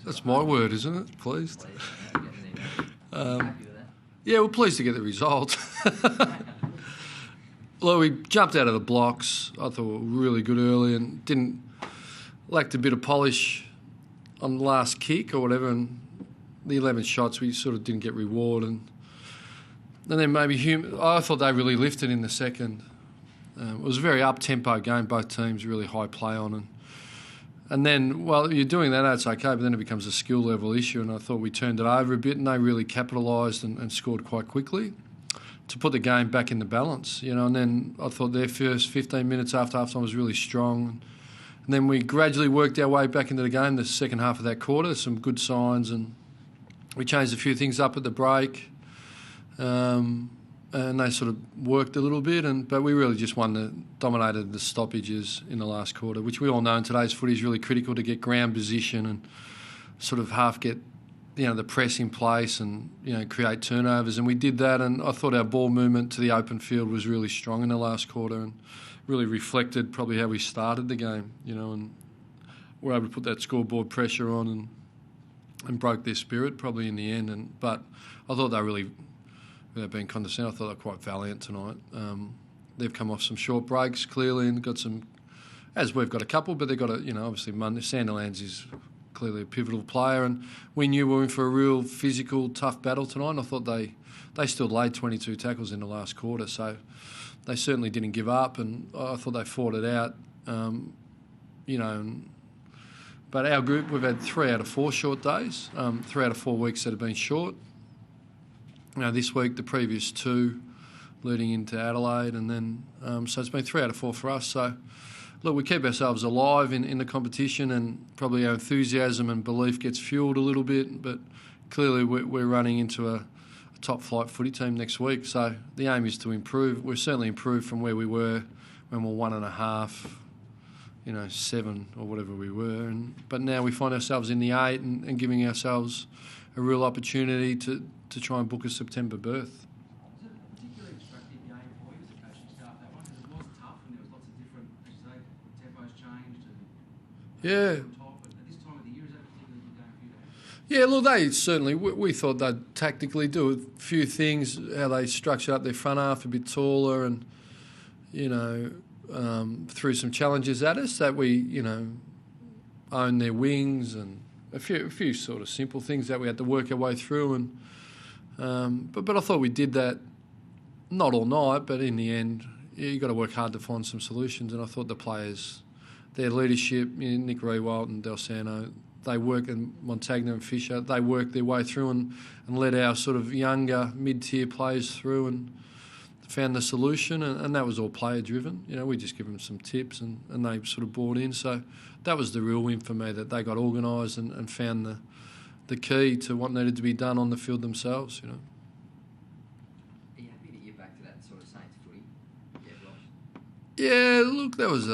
That's my word, isn't it? Pleased. Yeah, we're pleased to get the result. Well, we jumped out of the blocks. I thought we were really good early and lacked a bit of polish on the last kick or whatever, and the 11 shots we sort of didn't get reward, and then maybe I thought they really lifted in the second. It was a very up-tempo game, both teams really high play on, and then, well, you're doing that, it's okay, but then it becomes a skill level issue, and I thought we turned it over a bit, and they really capitalised and scored quite quickly to put the game back in the balance, and then I thought their first 15 minutes after half-time was really strong. And then we gradually worked our way back into the game, the second half of that quarter, some good signs, and we changed a few things up at the break, and they sort of worked a little bit, but we really just dominated the stoppages in the last quarter, which we all know in today's footy is really critical to get ground position and sort of half get the press in place and create turnovers, and we did that. And I thought our ball movement to the open field was really strong in the last quarter and really reflected probably how we started the game, and we're able to put that scoreboard pressure on and broke their spirit probably in the end. But I thought they really, without being condescending, I thought they were quite valiant tonight. They've come off some short breaks clearly and got some, as we've got a couple, but they've got obviously Sandilands is clearly a pivotal player, and we knew we were in for a real physical, tough battle tonight. And I thought they still laid 22 tackles in the last quarter, so they certainly didn't give up, and I thought they fought it out, But our group, we've had 3 out of 4 short days, 3 out of 4 weeks that have been short. This week, the previous 2 leading into Adelaide, and then so it's been 3 out of 4 for us. So, look, we keep ourselves alive in the competition, and probably our enthusiasm and belief gets fuelled a little bit, but clearly we're running into a top flight footy team next week. So the aim is to improve. We're certainly improved from where we were when we were 1.5, 7 or whatever we were. But now we find ourselves in the 8 and giving ourselves a real opportunity to try and book a September berth. Was it a particularly attractive game for you as a coaching staff, that one? Because it was tough and there was lots of different, as you say, tempos changed and yeah. Top, but at this time of the year, is that a particularly good game for you guys? Yeah, look, they certainly, we thought they'd tactically do a few things, how they structured up their front half a bit taller and, threw some challenges at us that we, owned their wings and a few sort of simple things that we had to work our way through. But I thought we did that, not all night, but in the end, you've got to work hard to find some solutions. And I thought the players, their leadership, Nick Rewalt and Del Sano, they work, and Montagna and Fisher, they worked their way through and led our sort of younger mid-tier players through and found the solution, and that was all player-driven. We just give them some tips and they sort of bought in. So that was the real win for me, that they got organised and found the key to what needed to be done on the field themselves. Are you happy to get back to that sort of Saints footy? Yeah, look, that was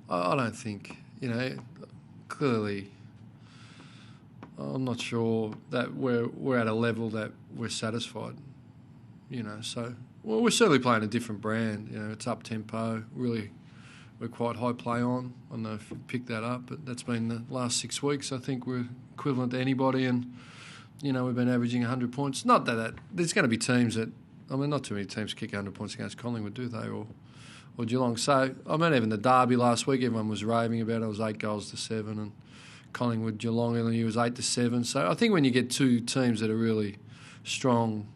I don't think, clearly, I'm not sure that we're at a level that we're satisfied. So we're certainly playing a different brand. It's up tempo. Really, we're quite high play on. I don't know if you picked that up, but that's been the last 6 weeks. I think we're equivalent to anybody, and we've been averaging 100 points. Not that there's going to be teams that, not too many teams kick 100 points against Collingwood, do they, or Geelong? So even the derby last week, everyone was raving about it. It was 8 goals to 7, and Collingwood Geelong, and it was 8 to 7. So I think when you get 2 teams that are really strong,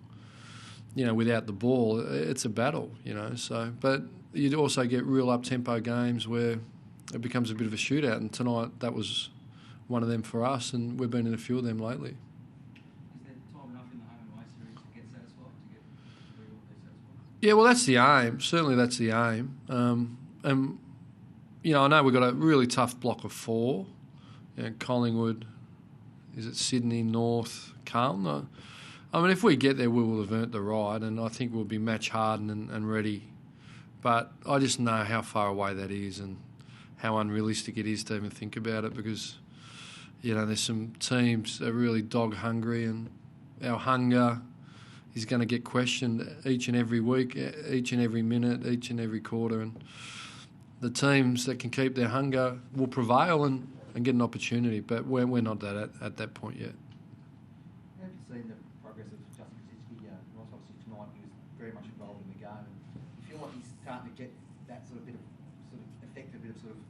without the ball, it's a battle, So, but you also get real up-tempo games where it becomes a bit of a shootout, and tonight that was one of them for us, and we've been in a few of them lately. Is there time enough in the home and away series to get satisfied, to be satisfied? Yeah, well, that's the aim. Certainly that's the aim. And, I know we've got a really tough block of 4. Collingwood, is it Sydney, North, Carlton? If we get there, we will have earned the right, and I think we'll be match hardened and ready. But I just know how far away that is and how unrealistic it is to even think about it, because, there's some teams that are really dog hungry, and our hunger is going to get questioned each and every week, each and every minute, each and every quarter. And the teams that can keep their hunger will prevail, and and get an opportunity. But we're not at that point yet. Have you seen the progress of Justin Kosicki? Obviously tonight he was very much involved in the game. And you feel like he's starting to get that sort of effect, a bit of sort of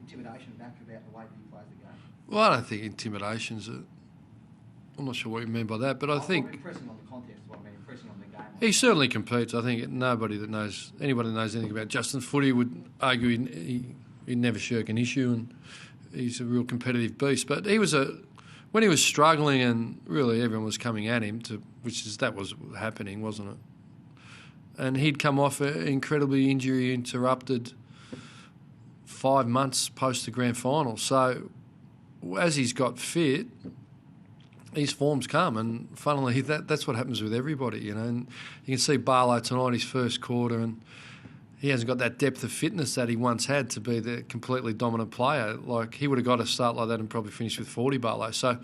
intimidation back about the way that he plays the game? Well, I don't think intimidation's I'm not sure what you mean by that, but I think impressing on the contest is what I mean, impressing on the game. He certainly competes. I think anybody that knows anything about Justin's footy would argue he'd never shirk an issue, and he's a real competitive beast. But when he was struggling, and really everyone was coming at him, that was happening, wasn't it? And he'd come off an incredibly injury interrupted 5 months post the grand final. So as he's got fit, his form's come, and funnily that's what happens with everybody, And you can see Barlow tonight, his first quarter, and he hasn't got that depth of fitness that he once had to be the completely dominant player. Like, he would have got a start like that and probably finished with 40, Barlow. So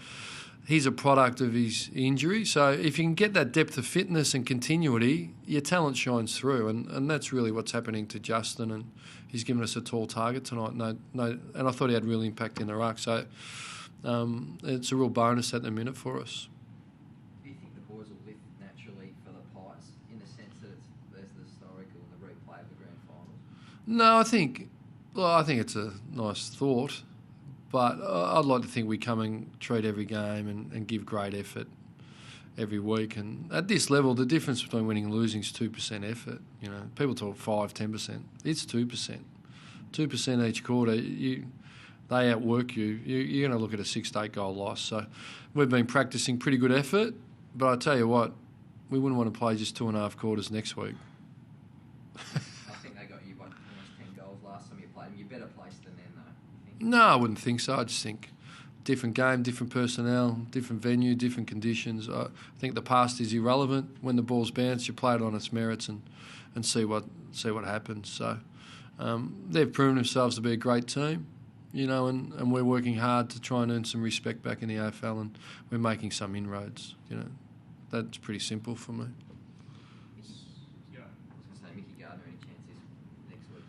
he's a product of his injury. So if you can get that depth of fitness and continuity, your talent shines through, and that's really what's happening to Justin, and he's given us a tall target tonight. And I thought he had real impact in the ruck. So it's a real bonus at the minute for us. Do you think the boys will lift naturally for the Pies in the sense that there's the historical and the replay of the grand finals? No, I think it's a nice thought, but I'd like to think we come and treat every game and give great effort every week. And at this level, the difference between winning and losing is 2% effort. People talk 5-10%. It's 2%. 2% each quarter. They outwork you. You're going to look at a 6 to 8 goal loss. So we've been practising pretty good effort, but I tell you what, we wouldn't want to play just 2.5 quarters next week. I think they got you by almost 10 goals last time you played them. You're better placed than them, though, you think? No, I wouldn't think so. I just think different game, different personnel, different venue, different conditions. I think the past is irrelevant. When the ball's bounced, you play it on its merits and see what happens. So they've proven themselves to be a great team. And we're working hard to try and earn some respect back in the AFL, and we're making some inroads. That's pretty simple for me. I was going to say, Mickey Gardner, any chances next week?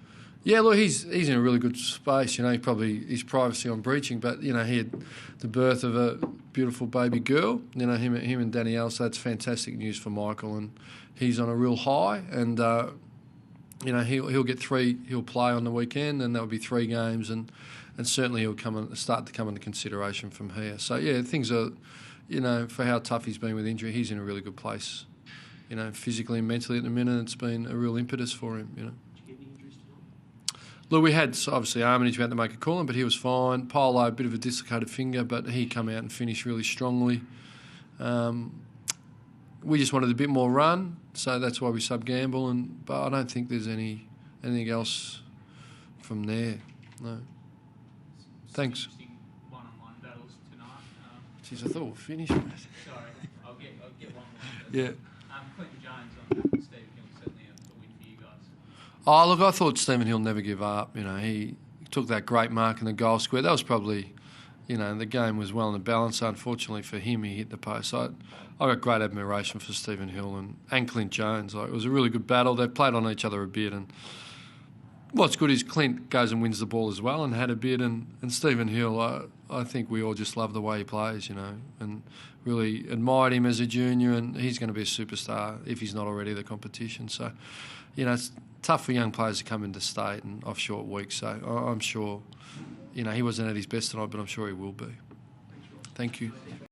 Yeah, look, he's in a really good space. He probably his privacy on breaching, but he had the birth of a beautiful baby girl. Him and Danielle. So that's fantastic news for Michael, and he's on a real high. And he'll get 3. He'll play on the weekend, and that'll be 3 games, and certainly he'll start to come into consideration from here. So yeah, things are, for how tough he's been with injury, he's in a really good place. Physically and mentally at the minute, it's been a real impetus for him. Did you get any injuries tonight? Look, we had obviously Armitage, we had to make a call on, but he was fine. Polo, a bit of a dislocated finger, but he come out and finished really strongly. We just wanted a bit more run, so that's why we sub-gamble, but I don't think there's anything else from there. No. Thanks. Interesting one-on-one battles tonight. Jeez, I thought we'll finish, mate. Sorry, I'll get one more. Yeah. Clinton Jones on Stephen Hill, certainly a win for you guys. Oh, look, I thought Stephen Hill never give up. He took that great mark in the goal square. That was probably, the game was well in the balance. Unfortunately for him, he hit the post. I got great admiration for Stephen Hill and Clint Jones. It was a really good battle. They played on each other a bit, and what's good is Clint goes and wins the ball as well and had a bit, and Stephen Hill, I think we all just love the way he plays, and really admired him as a junior, and he's going to be a superstar if he's not already the competition. So, it's tough for young players to come into state and off short weeks, so I'm sure, he wasn't at his best tonight, but I'm sure he will be. Thank you.